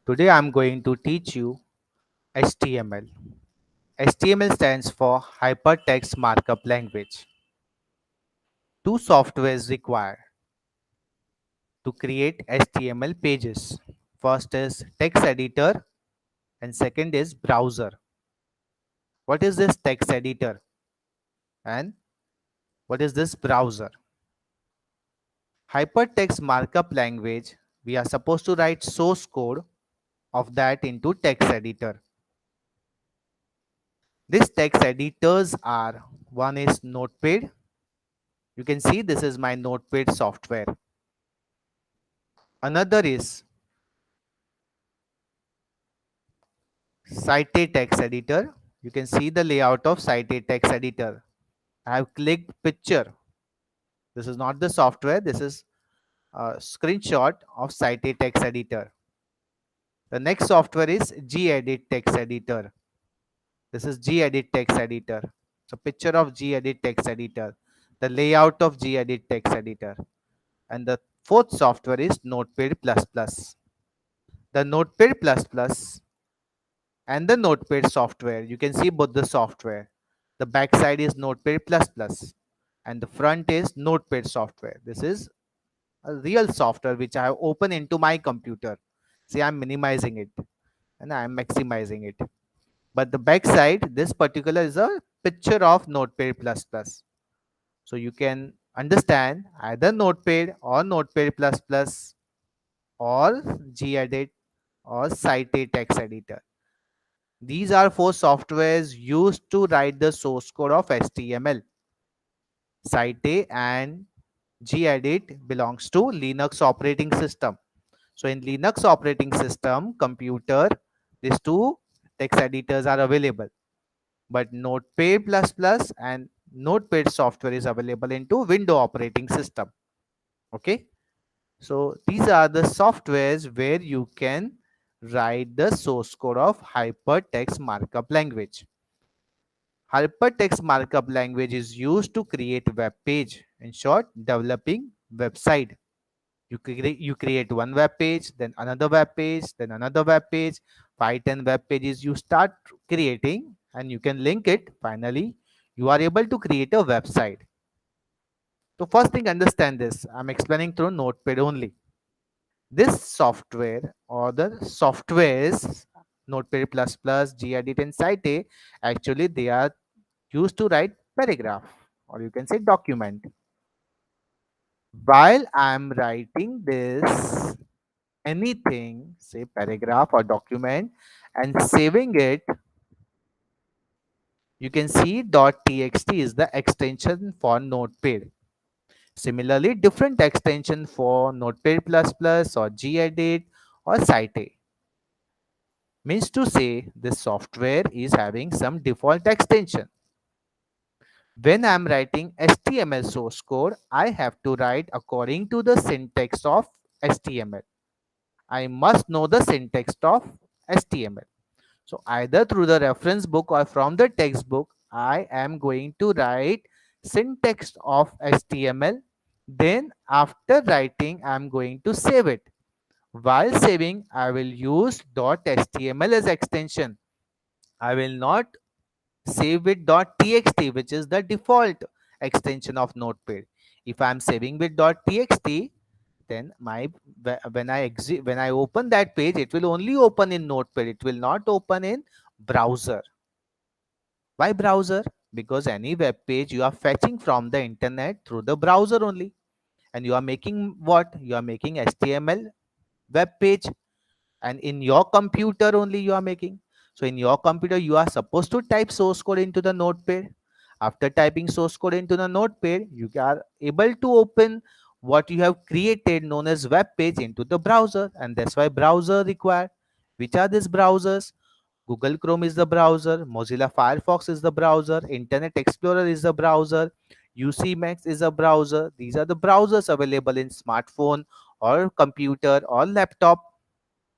Today I'm going to teach you HTML. HTML stands for Hypertext Markup Language. Two softwares required to create HTML pages. First is text editor and second is browser. What is this text editor and what is this browser? Hypertext markup language, we are supposed to write source code of that into text editor. These text editors are, one is Notepad. You can see this is my Notepad software. Another is Citate text editor. You can see the layout of Citate text editor. I have clicked picture. This is not the software. This is a screenshot of Citate text editor. The next software is gedit text editor. This is gedit text editor. So picture of gedit text editor. The layout of gedit text editor. And the fourth software is Notepad++. The Notepad++ and the Notepad software. You can see both the software. The back side is Notepad++ and the front is Notepad software. This is a real software which I have opened into my computer. See, I'm minimizing it and I'm maximizing it. But the back side, this particular is a picture of Notepad++. So you can understand either Notepad or Notepad++ or gedit or Citate text editor. These are four softwares used to write the source code of HTML. Citate and gedit belongs to Linux operating system. So in Linux operating system, computer, these two text editors are available. But Notepad++ and Notepad software is available into Windows operating system. Okay. So these are the softwares where you can write the source code of hypertext markup language. Hypertext markup language is used to create web page. In short, developing website. You create one web page, then another web page, then another web page, 5-10 web pages you start creating and you can link it. Finally, you are able to create a website. So first thing, understand this. I'm explaining through Notepad only. This software or the softwares, Notepad++, gedit and Citate, actually they are used to write paragraph or you can say document. While I'm writing this anything, say paragraph or document, and saving it, you can see .txt is the extension for Notepad. Similarly, different extension for Notepad++ or gedit or Citate. Means to say this software is having some default extension. When I am writing HTML source code, I have to write according to the syntax of HTML. I must know the syntax of HTML. So either through the reference book or from the textbook, I am going to write syntax of HTML. Then after writing, I am going to save it. While saving, I will use .html as extension. I will not save with .txt, which is the default extension of Notepad. If I am saving with .txt, then when I open that page, it will only open in Notepad. It will not open in browser. Why browser? Because any web page you are fetching from the internet through the browser only, and you are making what? You are making HTML web page, and in your computer only you are making. So in your computer, you are supposed to type source code into the Notepad. After typing source code into the Notepad, you are able to open what you have created known as web page into the browser, and that's why browser required. Which are these browsers? Google Chrome is the browser, Mozilla Firefox is the browser, Internet Explorer is the browser, UC Max is a browser. These are the browsers available in smartphone or computer or laptop.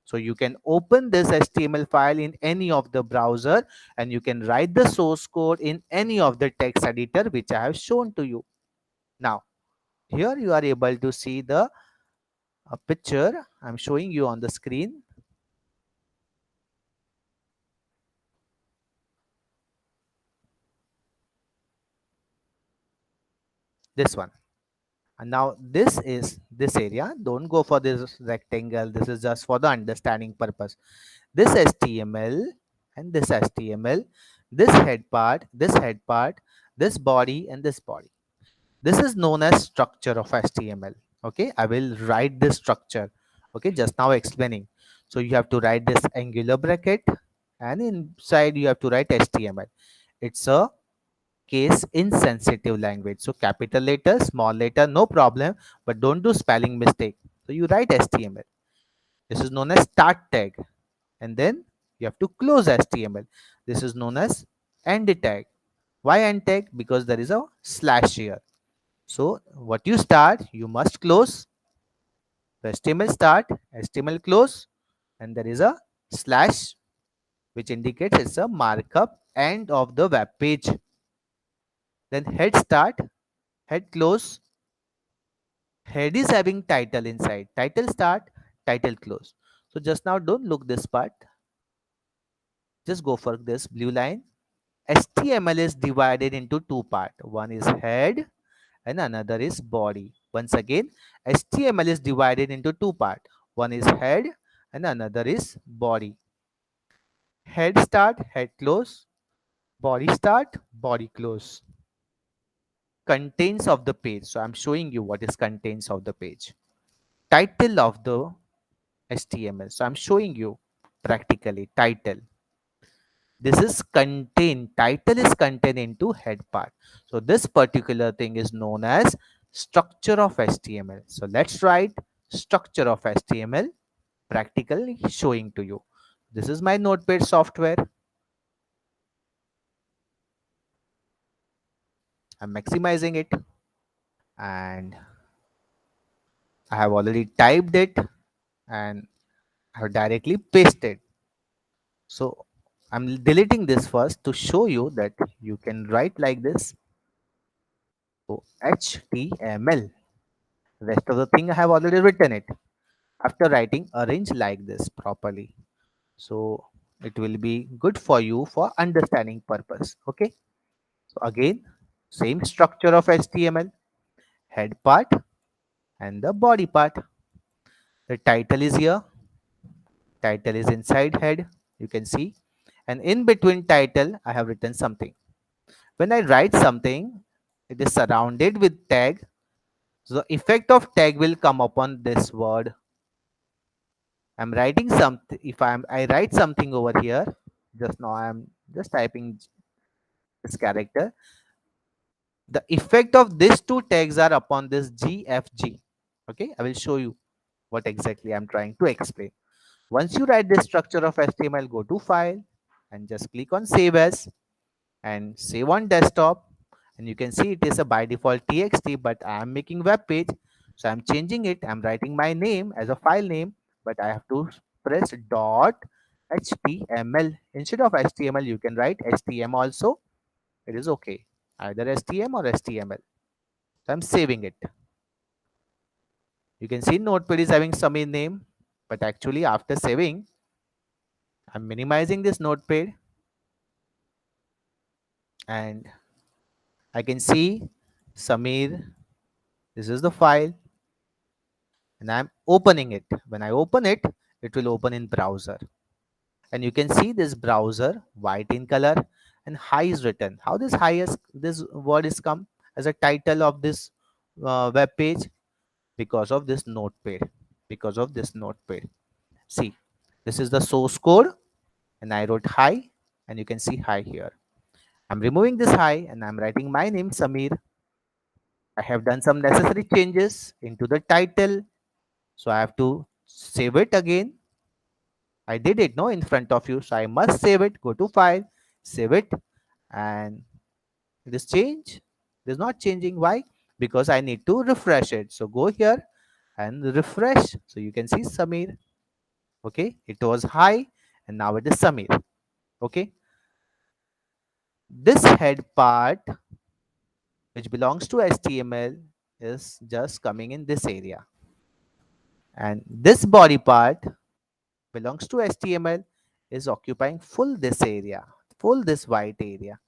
So you can open this HTML file in any of the browser and you can write the source code in any of the text editor which I have shown to you. Now, here you are able to see the picture I'm showing you on the screen. this one. And now this is this area. Don't go for this rectangle. This is just for the understanding purpose. This HTML and this HTML, this head part, this body and this body. This is known as structure of HTML. Okay, I will write this structure. Okay, just now explaining. So you have to write this angular bracket and inside you have to write HTML. It's a case insensitive language. So capital letter, small letter, no problem, but don't do spelling mistake. So you write HTML. This is known as start tag. And then you have to close HTML. This is known as end tag. Why end tag? Because there is a slash here. So what you start, you must close. The HTML start, HTML close, and there is a slash which indicates it's a markup end of the web page. Then head start, head close, head is having title inside. Title start, title close. So just now don't look this part. Just go for this blue line. HTML is divided into two parts. One is head and another is body. Once again, HTML is divided into two parts. One is head and another is body. Head start, head close, body start, body close. Contents of the page. So I'm showing you what is contents of the page. Title of the HTML. So I'm showing you practically title. This is contained. Title is contained into head part. So this particular thing is known as structure of HTML. So let's write structure of HTML practically showing to you. This is my Notepad software. I'm maximizing it and I have already typed it and I have directly pasted. So I'm deleting this first to show you that you can write like this. So HTML. Rest of the thing I have already written it. After writing, arrange like this properly. So it will be good for you for understanding purpose. Okay. So again, same structure of HTML, head part and the body part. The title is here. Title is inside head. You can see. And in between title, I have written something. When I write something, it is surrounded with tag. So the effect of tag will come upon this word. I'm writing something. If I write something over here, just now I'm just typing this character. The effect of these two tags are upon this GFG. Okay, I will show you what exactly I'm trying to explain. Once you write this structure of HTML, go to file and just click on save as and save on desktop. And you can see it is a by default txt, but I am making web page. So I'm changing it. I'm writing my name as a file name, but I have to press dot html. Instead of HTML, you can write HTML also. It is okay. Either HTML or HTML. So I'm saving it. You can see Notepad is having some name, but actually after saving, I'm minimizing this Notepad and I can see Samir. This is the file and I'm opening it. When I open it, it will open in browser. And you can see this browser white in color and hi is written. How this hi is, this word is come as a title of this web page? Because of this Notepad. Because of this Notepad. See, this is the source code and I wrote hi and you can see hi here. I'm removing this hi and I'm writing my name Samir. I have done some necessary changes into the title. So I have to save it again. I did it no in front of you. So I must save it. Go to file, save it, and it is changed. It is not changing. Why? Because I need to refresh it. So go here and refresh. So you can see Samir. Okay. It was high and now it is Samir. Okay. This head part which belongs to HTML is just coming in this area. And this body part belongs to HTML is occupying full this area, full this white area.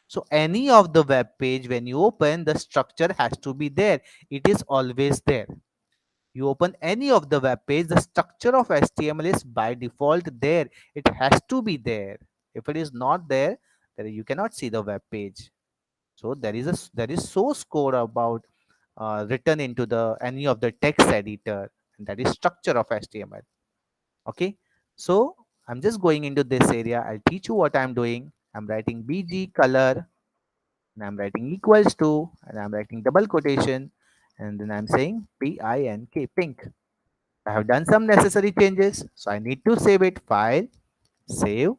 So any of the web page when you open, the structure has to be there. It is always there. You open any of the web page, the structure of HTML is by default there. It has to be there. If it is not there, then you cannot see the web page. So there is source code about written into the any of the text editor, and that is structure of HTML. Okay, so I'm just going into this area. I'll teach you what I'm doing. I'm writing bg color, and I'm writing equals to, and I'm writing double quotation, and then I'm saying pink, pink. I have done some necessary changes, so I need to save it. File, save.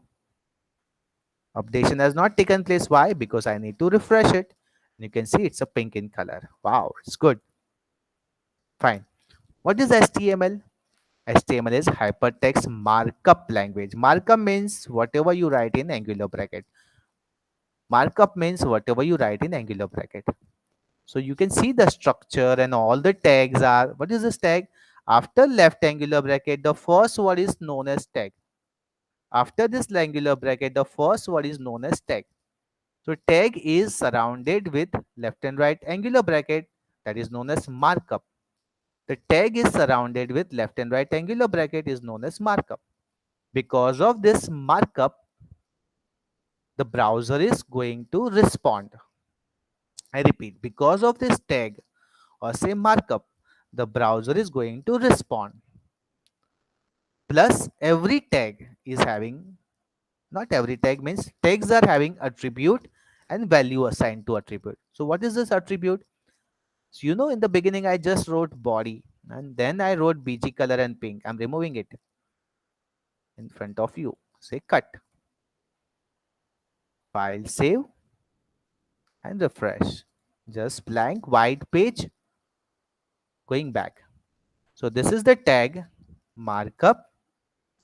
Updation has not taken place. Why? Because I need to refresh it. And you can see it's a pink in color. Wow, it's good. Fine. What is HTML? HTML is hypertext markup language. Markup means whatever you write in angular bracket. Markup means whatever you write in angular bracket. So you can see the structure and all the tags are. What is this tag? After left angular bracket, the first word is known as tag. After this angular bracket, the first word is known as tag. So tag is surrounded with left and right angular bracket, that is known as markup. The tag is surrounded with left and right angular bracket is known as markup. Because of this markup, the browser is going to respond. I repeat, because of this tag or say markup, the browser is going to respond. Plus every tag is having, not every tag means tags are having attribute and value assigned to attribute. So what is this attribute? So you know in the beginning I just wrote body and then I wrote bg color and pink. I'm removing it in front of you. Say cut. File, save and refresh. Just blank white page. Going back. So this is the tag markup.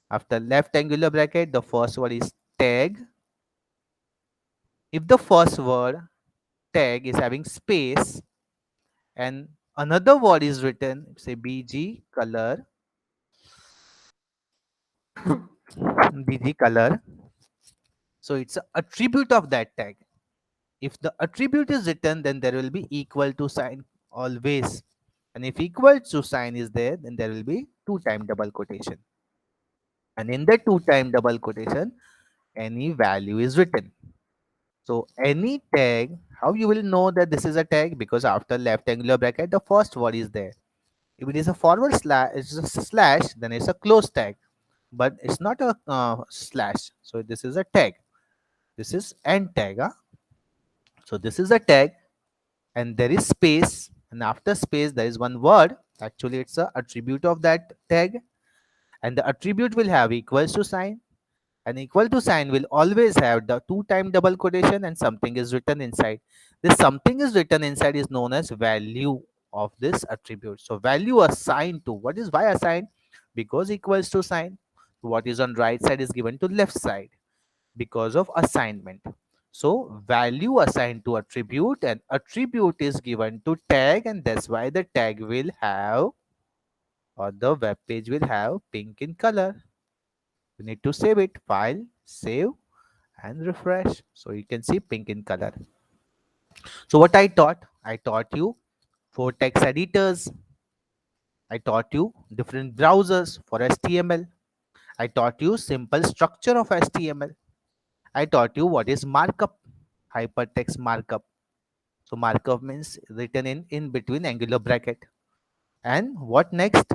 After left angular bracket, the first word is tag. If the first word tag is having space and another word is written, say bg color, bg color. So it's an attribute of that tag. If the attribute is written, then there will be equal to sign always. And if equal to sign is there, then there will be two-time double quotation. And in the two-time double quotation, any value is written. So any tag, how you will know that this is a tag? Because after left angular bracket, the first word is there. If it is a forward slash, it's a slash, then it's a close tag. But it's not a slash. So this is a tag. This is end tag. Huh? So this is a tag and there is space. And after space, there is one word. Actually, it's a attribute of that tag. And the attribute will have equals to sign. An equal to sign will always have the two-time double quotation and something is written inside. This something is written inside is known as value of this attribute. So value assigned to, what is why assigned? Because equals to sign. What is on right side is given to left side because of assignment. So value assigned to attribute and attribute is given to tag, and that's why the tag will have or the web page will have pink in color. You need to save it. File, save and refresh. So you can see pink in color. So what I taught you four text editors. I taught you different browsers for HTML. I taught you simple structure of HTML. I taught you what is markup, hypertext markup. So markup means written in between angular bracket. And what next?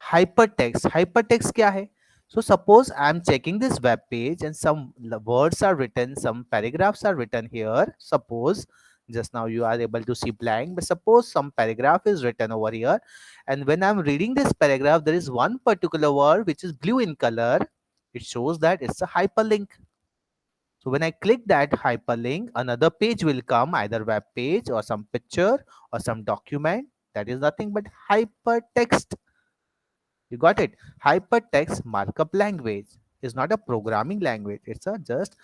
Hypertext. Hypertext क्या है? So suppose I am checking this web page and some words are written, some paragraphs are written here. Suppose just now you are able to see blank, but suppose some paragraph is written over here. And when I'm reading this paragraph, there is one particular word which is blue in color. It shows that it's a hyperlink. So when I click that hyperlink, another page will come, either web page or some picture or some document. That is nothing but hypertext. You got it? Hypertext markup language is not a programming language. It's a just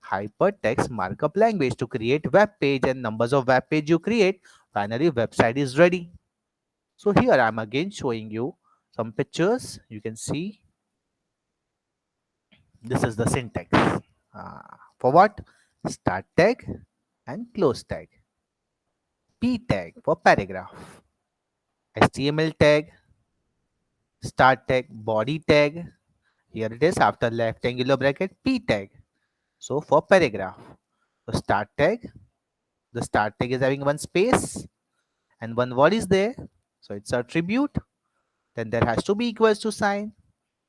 hypertext markup language to create web page, and numbers of web page you create, finally website is ready. So here I'm again showing you some pictures. You can see this is the syntax. For what? Start tag, and close tag. P tag for paragraph. HTML tag, start tag, body tag. Here it is after left angular bracket, P tag. So for paragraph, so the start tag is having one space and one word is there. So it's a attribute. Then there has to be equals to sign,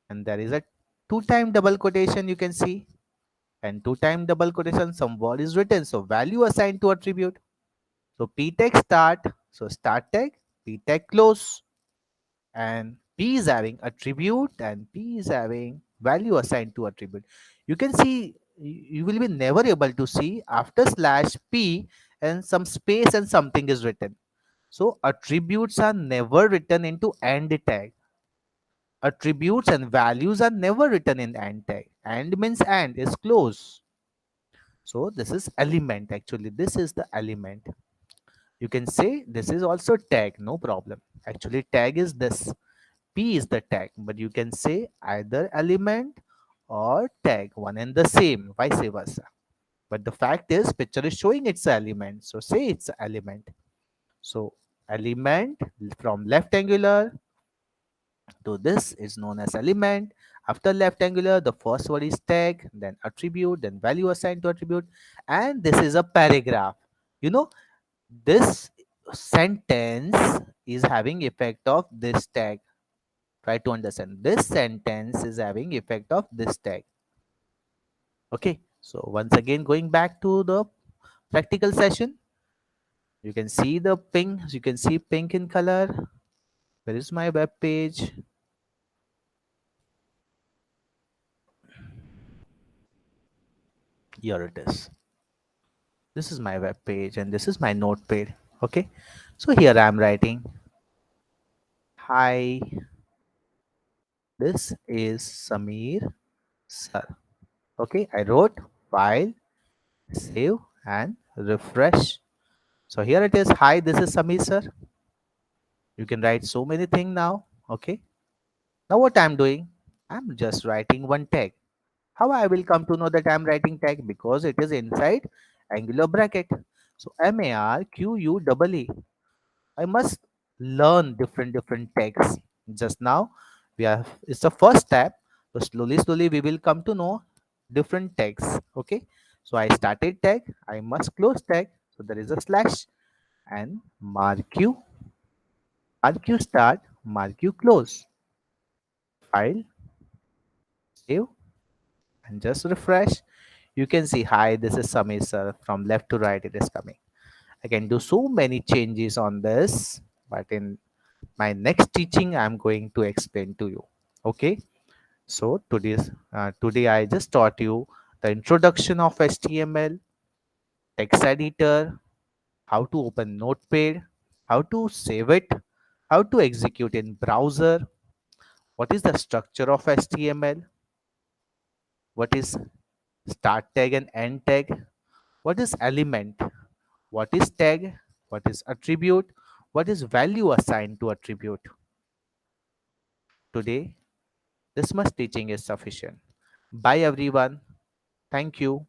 and there is a two-time double quotation you can see, and two-time double quotation some word is written, so value assigned to attribute. So p tag start, so start tag, p tag close, and p is having attribute and p is having value assigned to attribute. You can see you will be never able to see after slash p and some space and something is written. So attributes are never written into AND tag. Attributes and values are never written in AND tag. AND means AND is close. So this is element actually. This is the element. You can say this is also tag, no problem. Actually tag is this. P is the tag, but you can say either element or tag, one and the same, vice versa. But the fact is picture is showing it's an element. So say it's an element. So element from left angular to this is known as element. After left angular, the first word is tag, then attribute, then value assigned to attribute, and this is a paragraph. You know, this sentence is having effect of this tag. Try to understand. This sentence is having effect of this tag. Okay. So once again, going back to the practical session, you can see the pink. You can see pink in color. Where is my web page? Here it is. This is my web page and this is my notepad. Okay. So here I am writing, hi, this is Samir sir. Okay. I wrote file, save and refresh. So here it is. Hi, this is Samir sir. You can write so many things now. Okay. Now what I'm doing? I'm just writing one tag. How I will come to know that I'm writing tag? Because it is inside angular bracket. So MARQUEE. I must learn different tags. Just now we are, it's the first step. So slowly we will come to know different tags. Okay. So I started tag. I must close tag. So there is a slash and mark you start, mark you close. File, save, and just refresh. You can see, hi, this is Samir sir. From left to right, it is coming. I can do so many changes on this, but in my next teaching, I'm going to explain to you. Okay. So today I just taught you the introduction of HTML, text editor, how to open Notepad, how to save it, how to execute in browser, what is the structure of HTML, what is start tag and end tag, what is element, what is tag, what is attribute, what is value assigned to attribute. Today, this much teaching is sufficient. Bye everyone. Thank you.